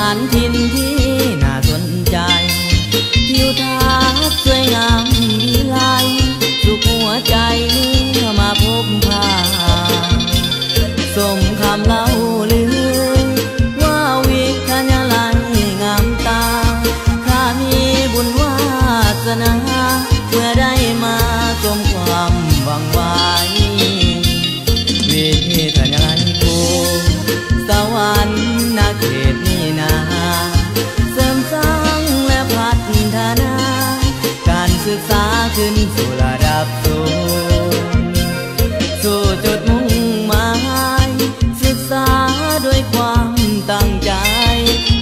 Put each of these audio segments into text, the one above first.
านถิ่นที่น่าสนใจทิวทัศน์สวยงามวิไลสุขหัวใจเมื่อมาพบพาสมคำเล่าลือว่าวิทยาลัยงามตาข้ามีบุญวาสนาเมื่อได้มาสมความหวังไว้วิทยาลัยกูสวรรค์นาเขตนี้นาเสริมสร้างและพัฒนาการศึกษาขึ้นสู่ระดับสูงสู่จุดมุ่งหมายศึกษาด้วยความตั้งใจ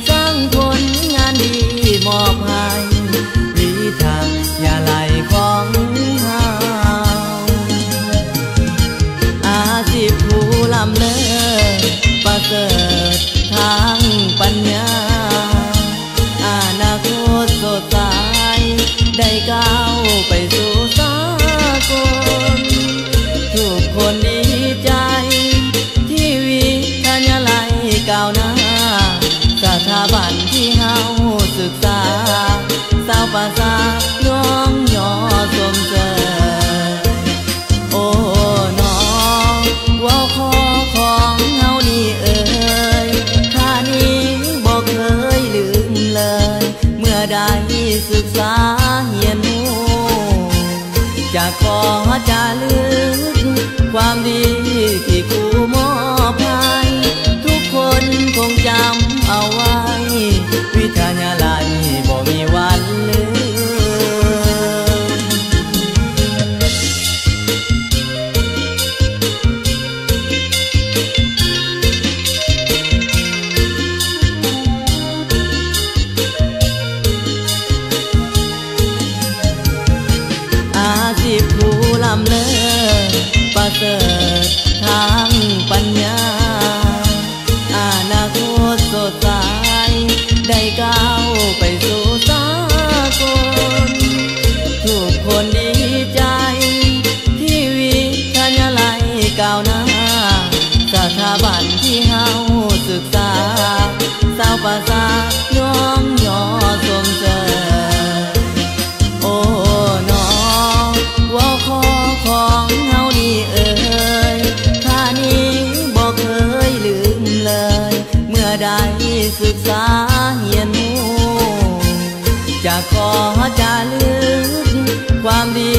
สร้างผลงานดีมอบให้วิทยาลัยของเราอาชีพผู้ล้ำเลิศประเสริฐทางปัญญาอนาคตสดใสได้ก้าวไปสู่สากลทุกคนดีใจที่วิทยาลัยก้าวหน้าสถาบันที่เฮาศึกษาสาวภาษาน้องยอสมเสยโอ้น้องว่าขอของเฮานี่เอ่ยข้านี้บอกเคยลืมเลยเมื่อได้ศึกษาเฮียนหูจะขอจารึกความดีที่ครูมอบให้ทุกคนคงจำเอาไว้วิทยาลัยบ่มีวันลืมอาชีพผู้ล้ำเลิศประเสริฐทางปัญญาอนาคตสดใสได้ก้าวไปสู่สากลทุกคนดีใจที่วิทยาลัยก้าวหน้าสถาบันที่เฮาศึกษาสาวภาษาน้องยอสมเสยโอ้น้องว่าขอของเฮานี่เอ่ยข้านี้บอกเคยลืมเลยเมื่อได้ศึกษาเฮียนหูจะขอจารึกความดี